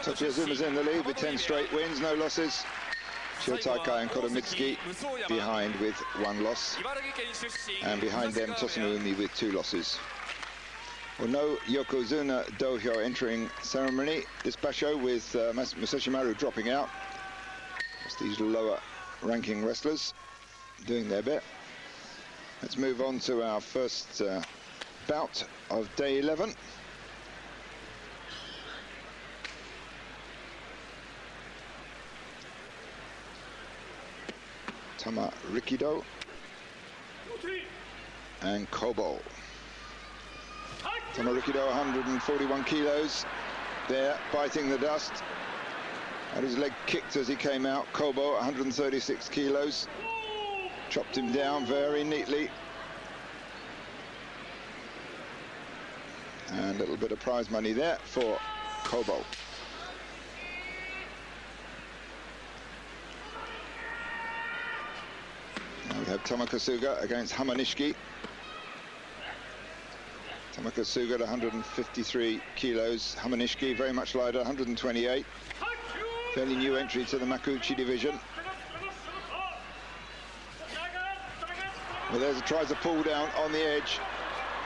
Tochizuma's in the lead with 10 straight wins, no losses. Shiotakai and Kotomitsuki behind with 1 loss. And behind them, Tosanoumi with 2 losses. Well, no Yokozuna Dohyo entering ceremony this basho, with Masashi Maru dropping out. It's these lower ranking wrestlers doing their bit. Let's move on to our first bout of day 11. Tamarikido and Kobo. Tamarikido 141 kilos there, biting the dust. Had his leg kicked as he came out. Kobo 136 kilos. Chopped him down very neatly. And a little bit of prize money there for Kobo. Now we have Tamakasuga against Hamanishiki. Tamakasuga at 153 kilos. Hamanishiki very much lighter, 128. Fairly new entry to the Makuuchi division. Well, tries a pull down on the edge.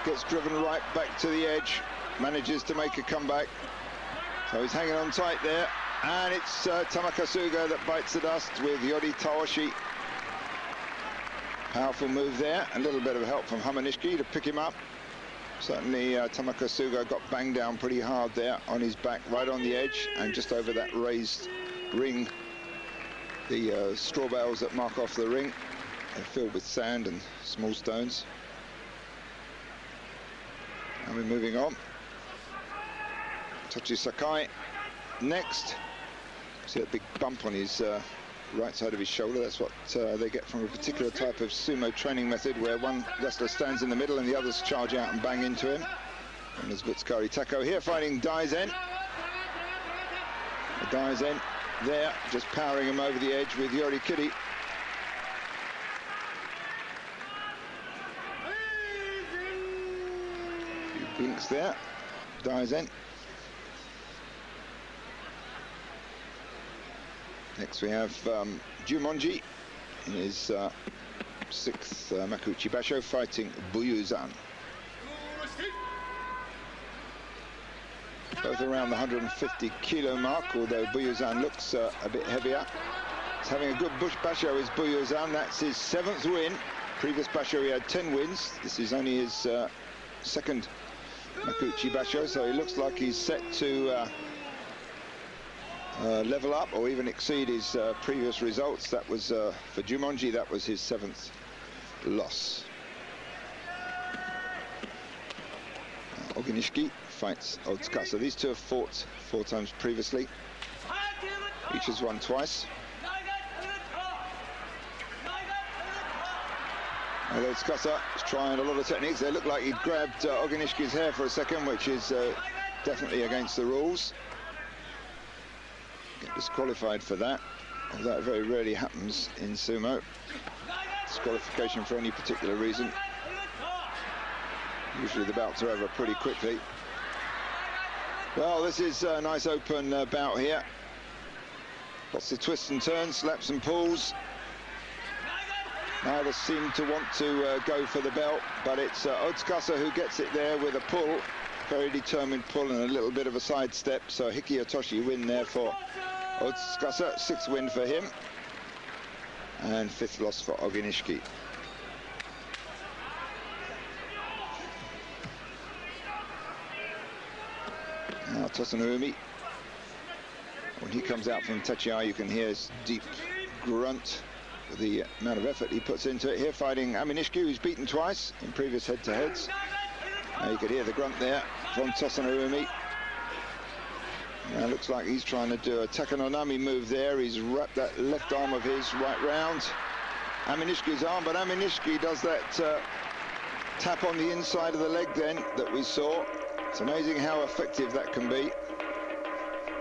Gets driven right back to the edge. Manages to make a comeback. So he's hanging on tight there. And it's Tamakasuga that bites the dust with yoritaoshi. Powerful move there. A little bit of help from Hamanishiki to pick him up. Certainly Tamakasuga got banged down pretty hard there on his back, right on the edge, and just over that raised ring. The straw bales that mark off the ring are filled with sand and small stones. And we're moving on. Tochisakae next. See that big bump on his right side of his shoulder. That's what they get from a particular type of sumo training method, where one wrestler stands in the middle and the others charge out and bang into him. And there's Butsukari Tako here fighting Daizen. Daizen there, just powering him over the edge with yorikiri. Few blinks there, Daizen. Next we have Jumonji in his 6th Makuuchi basho fighting Buyuzan. Both around the 150 kilo mark, although Buyuzan looks a bit heavier. He's having a good bush basho is Buyuzan. That's his 7th win. Previous basho he had 10 wins. This is only his 2nd Makuuchi basho, so he looks like he's set to level up or even exceed his previous results. That was for Jumonji, that was his 7th loss. Oginishiki fights Otsukasa. These two have fought 4 times previously. Each has won twice. And Otsukasa is trying a lot of techniques. They look like he grabbed Oginishiki's hair for a second, which is definitely against the rules. Get disqualified for that, although that very rarely happens in sumo. Disqualification for any particular reason. Usually the bouts are over pretty quickly. Well, this is a nice open bout here. Lots of twists and turns, slaps and pulls. Neither seem to want to go for the belt, but it's Otsukasa who gets it there with a pull. Very determined pull and a little bit of a sidestep. So hikiotoshi win there for Otsukasa, 6th win for him. And 5th loss for Oginishiki. Now Tosanoumi. When he comes out from Tachiai, you can hear his deep grunt with the amount of effort he puts into it. Here fighting Aminishiki, who's beaten twice in previous head-to-heads. You could hear the grunt there from Tosanoumi. Looks like he's trying to do a Takanonami move there. He's wrapped that left arm of his right round Aminishiki's arm, but Aminishiki does that tap on the inside of the leg then that we saw. It's amazing how effective that can be.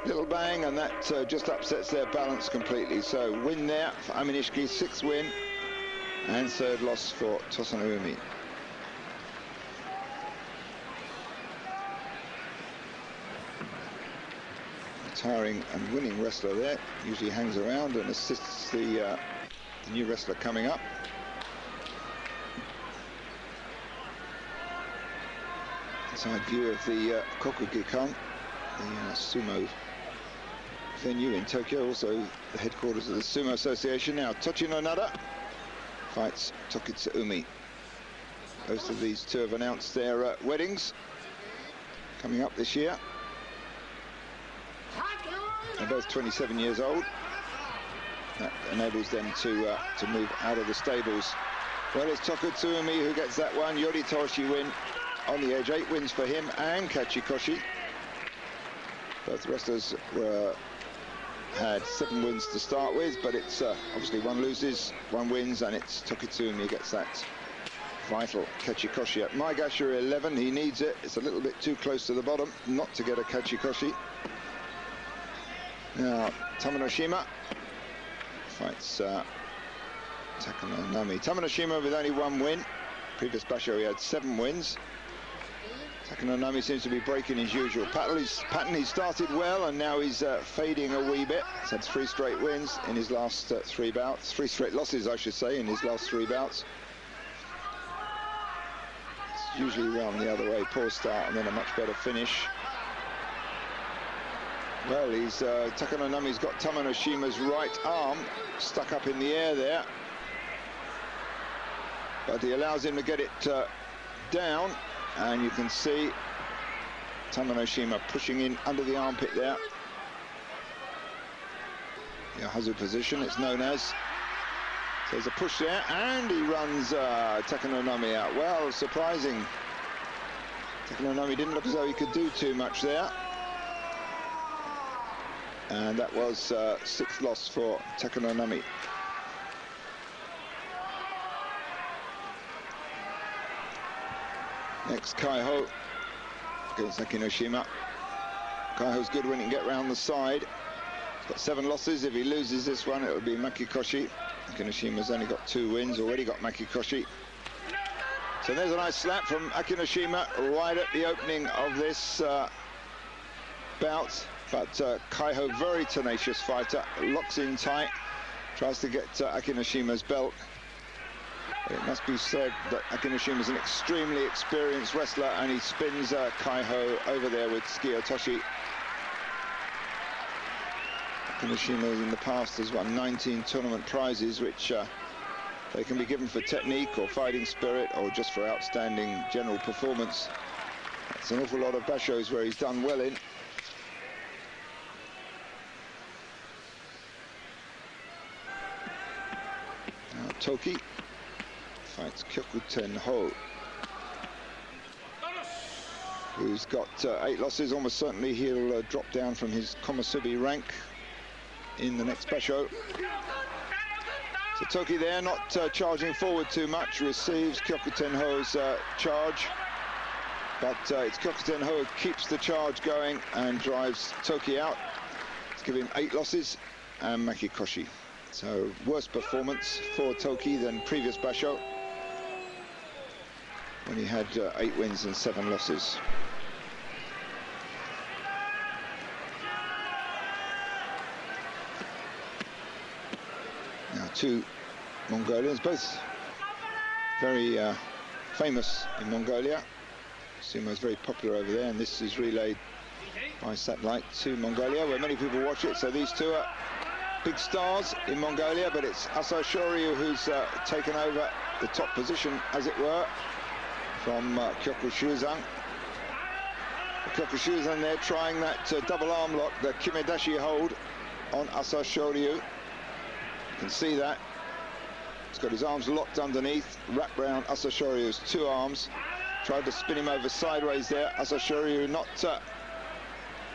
Little bang, and that just upsets their balance completely. So win there for Aminishiki, 6th win, and 3rd loss for Tosanoumi. retiring and winning wrestler there. Usually hangs around and assists the new wrestler coming up. Inside view of the Kokugikan, the sumo venue in Tokyo, also the headquarters of the Sumo Association. Now Tochinonada fights Tokitsuumi. Both of these two have announced their weddings coming up this year. They're both 27 years old. That enables them to move out of the stables. Well, it's Tokitsuumi who gets that one. Yoritaoshi win on the edge. 8 wins for him and Kachikoshi. Both wrestlers had 7 wins to start with, but it's obviously 1 loses, 1 wins, and it's Tokitsuumi who gets that vital Kachikoshi. At Maigasha 11, he needs it. It's a little bit too close to the bottom not to get a Kachikoshi. Now, Tamanoshima fights Takanonami. Tamanoshima with only 1 win. Previous basho he had 7 wins. Takanonami seems to be breaking his usual pattern. He started well and now he's fading a wee bit. He's had 3 straight wins in his last 3 bouts. 3 straight losses, I should say, in his last 3 bouts. It's usually round the other way. Poor start and then a much better finish. Well, Takanonami's got Tamanoshima's right arm stuck up in the air there. But he allows him to get it down. And you can see Tamanoshima pushing in under the armpit there. The Hatsu position, it's known as. So there's a push there, and he runs Takanonami out. Well, surprising. Takanonami didn't look as though he could do too much there. And that was 6th loss for Takanonami. Next, Kaiho against Akinoshima. Kaiho's good when he can get round the side. He's got 7 losses. If he loses this one, it'll be Makikoshi. Akinoshima's only got 2 wins, already got Makikoshi. So there's a nice slap from Akinoshima right at the opening of this bout. But Kaiho, very tenacious fighter, locks in tight, tries to get Akinoshima's belt. It must be said that Akinoshima is an extremely experienced wrestler, and he spins Kaiho over there with hikiotoshi. Akinoshima in the past has won 19 tournament prizes, which they can be given for technique or fighting spirit or just for outstanding general performance. That's an awful lot of bashos where he's done well in. Now Toki fights Kyokutenho, who's got 8 losses. Almost certainly he'll drop down from his Komusubi rank in the next basho. So Toki there, not charging forward too much, receives Kyokutenho's charge. But it's Kyokutenho who keeps the charge going and drives Toki out. Let's give him 8 losses and Makikoshi. So worse performance for Toki than previous basho, when he had 8 wins and 7 losses. Now 2 Mongolians, both very famous in Mongolia. Sumo is very popular over there, and this is relayed by satellite to Mongolia, where many people watch it. So these 2 are big stars in Mongolia, but it's Asashoryu who's taken over the top position, as it were, from Kyokushuzan. Kyokushuzan there trying that double arm lock, the kimedashi hold on Asashoryu. You can see that. He's got his arms locked underneath, wrapped round Asashoryu's 2 arms. Tried to spin him over sideways there. Asashoryu not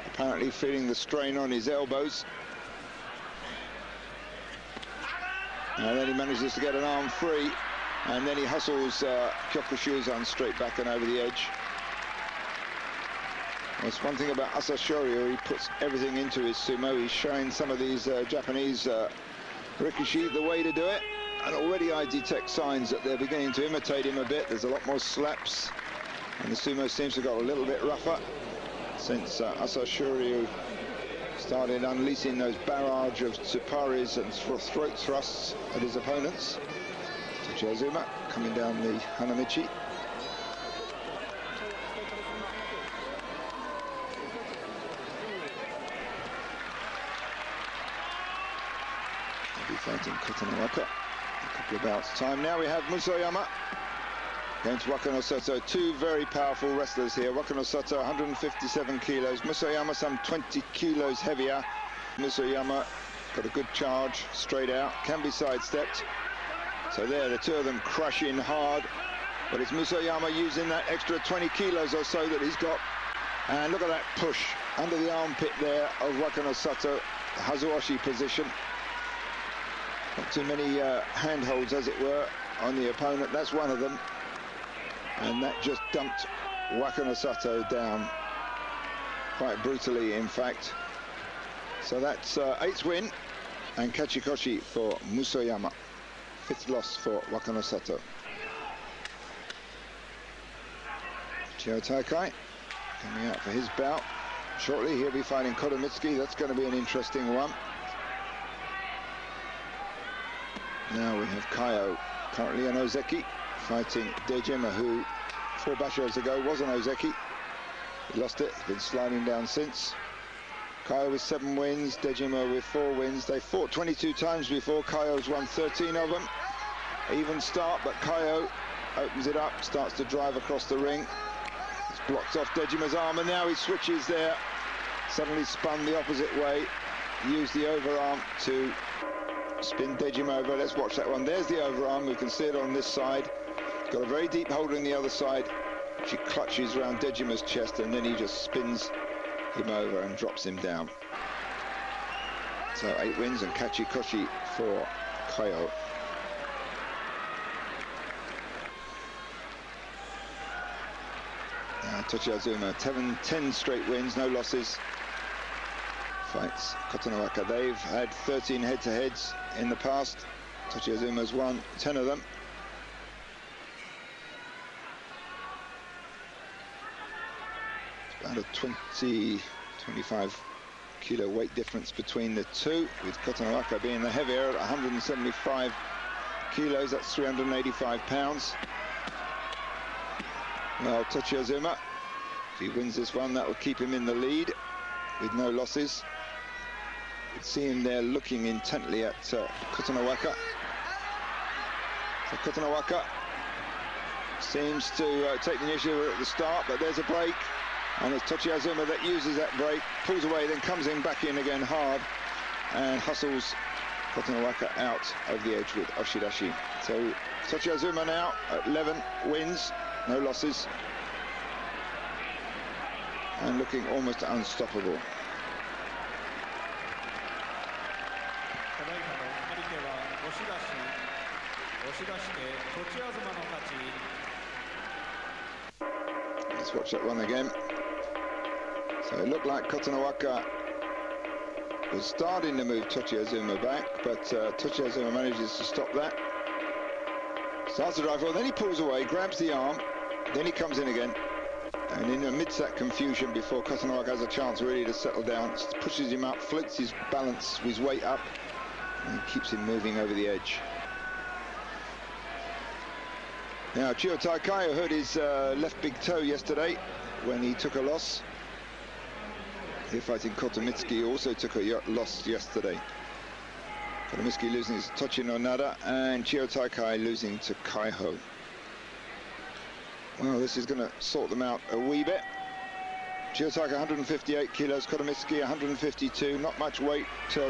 apparently feeling the strain on his elbows. And then he manages to get an arm free. And then he hustles Kyokushuzan straight back and over the edge. That's one thing about Asashoryu, he puts everything into his sumo. He's showing some of these Japanese rikishi the way to do it. And already I detect signs that they're beginning to imitate him a bit. There's a lot more slaps. And the sumo seems to have got a little bit rougher since Asashoryu started unleashing those barrage of tsuparis and throat thrusts at his opponents. Tochiazuma coming down the Hanamichi. He'll be fighting Kotonowaka a couple of bouts time. Now we have Musoyama against Wakanosato, two very powerful wrestlers here. Wakanosato 157 kilos, Musoyama some 20 kilos heavier. Musoyama got a good charge straight out, can be sidestepped. So there, the two of them crush in hard, but it's Musoyama using that extra 20 kilos or so that he's got. And look at that push under the armpit there of Wakanosato, Hazuoshi position. Not too many handholds, as it were, on the opponent. That's one of them. And that just dumped Wakanosato down quite brutally, in fact. So that's 8th win and Kachikoshi for Musoyama. 5th loss for Wakanosato. Chiotakai coming out for his bout. Shortly he'll be fighting Kotomitsuki. That's going to be an interesting one. Now we have Kaiho, currently an Ozeki, fighting Dejima, who 4 bashos ago was an Ozeki. He lost it, he's been sliding down since. Kaiho with 7 wins, Dejima with 4 wins. They fought 22 times before. Kaiho's won 13 of them. Even start, but Kaiho opens it up, starts to drive across the ring. He's blocked off Dejima's arm, and now he switches there. Suddenly spun the opposite way, used the overarm to spin Dejima over. Let's watch that one. There's the overarm. We can see it on this side. Got a very deep hold on the other side. She clutches around Dejima's chest, and then he just spins him over and drops him down. So 8 wins and Kachikoshi for Kaiho. Now Tochiazuma, 10 straight wins, no losses. Fights Kotonowaka. They've had 13 head-to-heads in the past. Tochiazuma's won 10 of them. It's about a 25 kilo weight difference between the two, with Kotonowaka being the heavier at 175 kilos. That's 385 pounds. Well, Tochiazuma, if he wins this one, that will keep him in the lead with no losses. You can see him there looking intently at Kotonowaka. So Kotonowaka seems to take the initiative at the start, but there's a break, and it's Tochiazuma that uses that break, pulls away, then comes in back in again hard, and hustles Kotonowaka out of the edge with oshidashi. So Tochiazuma now at 11 wins, no losses, and looking almost unstoppable. Let's watch that one again. So it looked like Kotonowaka was starting to move Tochiazuma back, but Tochiazuma manages to stop that. Starts to drive forward, then he pulls away, grabs the arm, then he comes in again. And in amidst that confusion, before Kotonowaka has a chance really to settle down, pushes him up, floats his balance, his weight up, and keeps him moving over the edge. Now, Chiotai Kaiho hurt his left big toe yesterday when he took a loss. Here fighting Kotomitsuki also took a loss yesterday. Kotomitsuki losing to Tochinonada and Chiotai Kaiho losing to Kaiho. Well, this is going to sort them out a wee bit. Chiotai 158 kilos, Kotomitsuki 152. Not much weight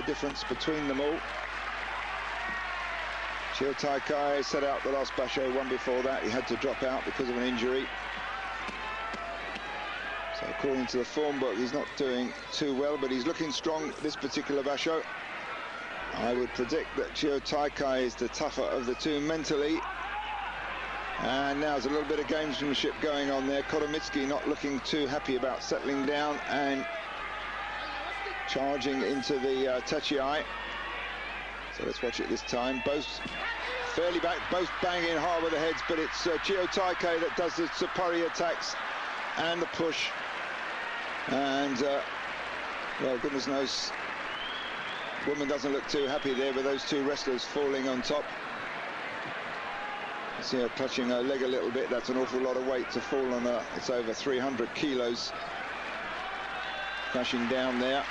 difference between them all. Chiotai Kaiho set out the last basho, one before that. He had to drop out because of an injury. So according to the form book, he's not doing too well, but he's looking strong this particular basho. I would predict that Chiotai Kaiho is the tougher of the two mentally. And now there's a little bit of gamesmanship going on there. Kotomitsuki not looking too happy about settling down and charging into the tachiai. So let's watch it this time. Both fairly back, both banging hard with the heads, but it's Chiotai Kaiho that does the tsupari attacks and the push. And Well, goodness knows, woman doesn't look too happy there with those two wrestlers falling on top. You see her clutching her leg a little bit. That's an awful lot of weight to fall on her. It's over 300 kilos. Crashing down there.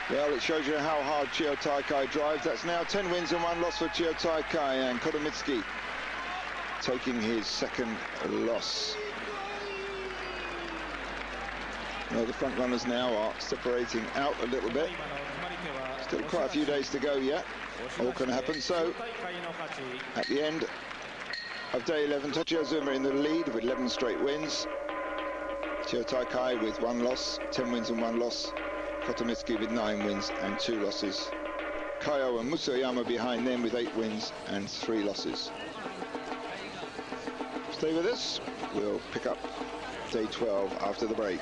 Well, it shows you how hard Chiyotakai drives. That's now 10 wins and 1 loss for Chiyotakai, and Kotomitsuki taking his second loss. Well, the front runners now are separating out a little bit. Still quite a few days to go yet. All can happen. So, at the end of day 11, Tochiozuma in the lead with 11 straight wins. Chiyotakai with 1 loss, 10 wins and 1 loss. Kotomitsuki with 9 wins and 2 losses. Kaiho and Musayama behind them with 8 wins and 3 losses. Stay with us. We'll pick up day 12 after the break.